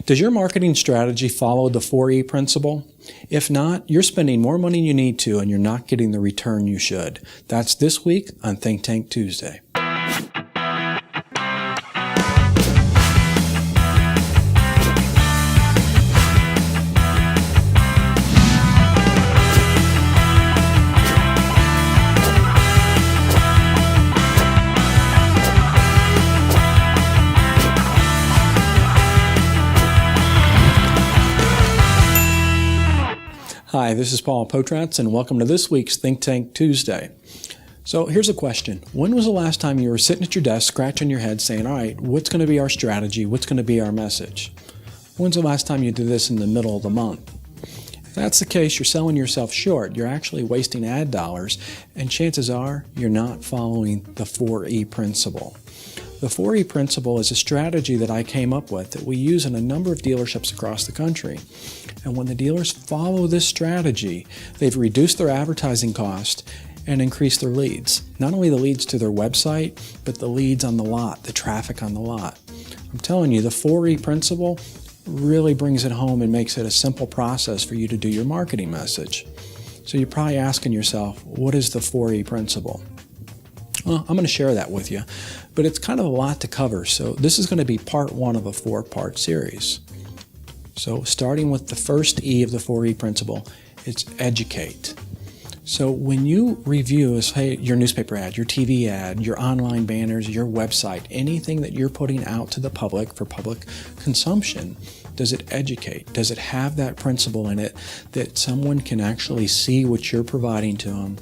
Does your marketing strategy follow the 4E principle? If not, you're spending more money than you need to and you're not getting the return you should. That's this week on Think Tank Tuesday. Hi, this is Paul Potratz, and welcome to this week's Think Tank Tuesday. So here's a question. When was the last time you were sitting at your desk, scratching your head, saying, all right, what's going to be our strategy? What's going to be our message? When's the last time you did this in the middle of the month? If that's the case, you're selling yourself short. You're actually wasting ad dollars, and chances are you're not following the 4E principle. The 4E principle is a strategy that I came up with that we use in a number of dealerships across the country. And when the dealers follow this strategy, they've reduced their advertising cost and increased their leads. Not only the leads to their website, but the leads on the lot, the traffic on the lot. I'm telling you, the 4E principle really brings it home and makes it a simple process for you to do your marketing message. So you're probably asking yourself, what is the 4E principle? Well, I'm going to share that with you, but it's kind of a lot to cover. So this is going to be part one of a 4-part series. So starting with the first E of the 4E principle, it's educate. So when you review, say, your newspaper ad, your TV ad, your online banners, your website, anything that you're putting out to the public for public consumption, does it educate? Does it have that principle in it that someone can actually see what you're providing to them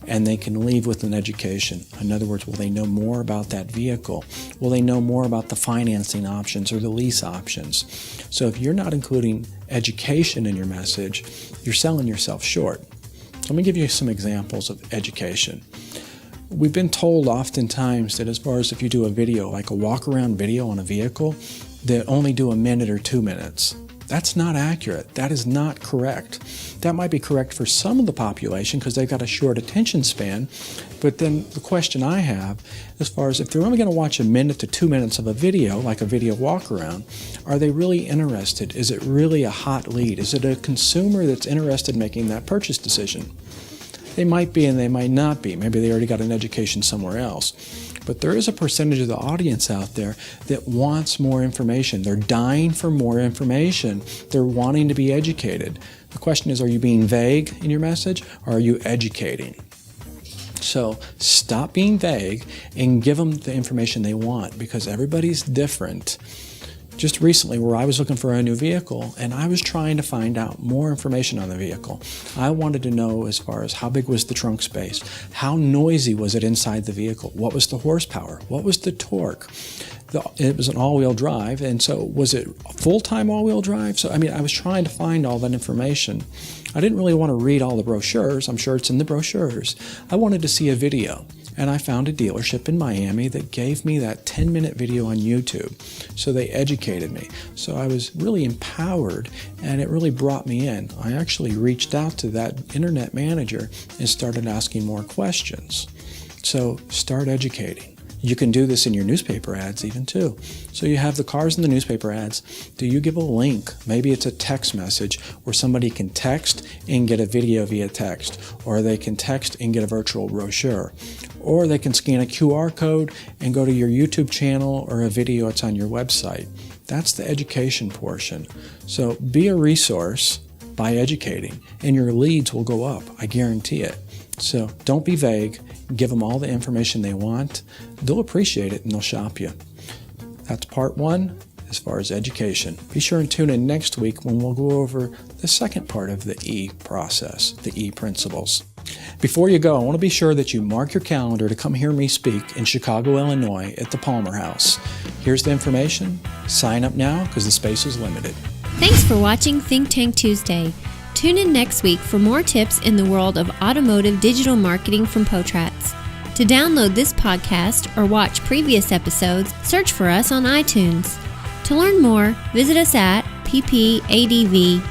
and they can leave with an education? In other words, will they know more about that vehicle? Will they know more about the financing options or the lease options? So if you're not including education in your message, you're selling yourself short. Let me give you some examples of education. We've been told oftentimes that as far as if you do a video, like a walk-around video on a vehicle, that only do a minute or 2 minutes. That's not accurate. That is not correct. That might be correct for some of the population because they've got a short attention span. But then the question I have, as far as if they're only going to watch a minute to 2 minutes of a video, like a video walk around, are they really interested? Is it really a hot lead? Is it a consumer that's interested in making that purchase decision? They might be and they might not be. Maybe they already got an education somewhere else. But there is a percentage of the audience out there that wants more information. They're dying for more information. They're wanting to be educated. The question is, are you being vague in your message or are you educating? So stop being vague and give them the information they want because everybody's different. Just recently where I was looking for a new vehicle and I was trying to find out more information on the vehicle. I wanted to know as far as how big was the trunk space, how noisy was it inside the vehicle, what was the horsepower, what was the torque. It was an all-wheel drive, and so was it full-time all-wheel drive? So I was trying to find all that information. I didn't really want to read all the brochures. I'm sure it's in the brochures. I wanted to see a video. And I found a dealership in Miami that gave me that 10-minute video on YouTube. So they educated me. So I was really empowered, and it really brought me in. I actually reached out to that internet manager and started asking more questions. So start educating. You can do this in your newspaper ads even too. So you have the cars in the newspaper ads. Do you give a link? Maybe it's a text message where somebody can text and get a video via text, or they can text and get a virtual brochure, or they can scan a QR code and go to your YouTube channel or a video that's on your website. That's the education portion. So be a resource by educating, and your leads will go up. I guarantee it. So don't be vague. Give them all the information they want. They'll appreciate it and they'll shop you. That's part one as far as education. Be sure and tune in next week when we'll go over the second part of the E process, the E principles. Before you go, I want to be sure that you mark your calendar to come hear me speak in Chicago, Illinois at the Palmer House. Here's the information. Sign up now because the space is limited. Thanks for watching Think Tank Tuesday. Tune in next week for more tips in the world of automotive digital marketing from Potratz. To download this podcast or watch previous episodes, search for us on iTunes. To learn more, visit us at ppadv.com.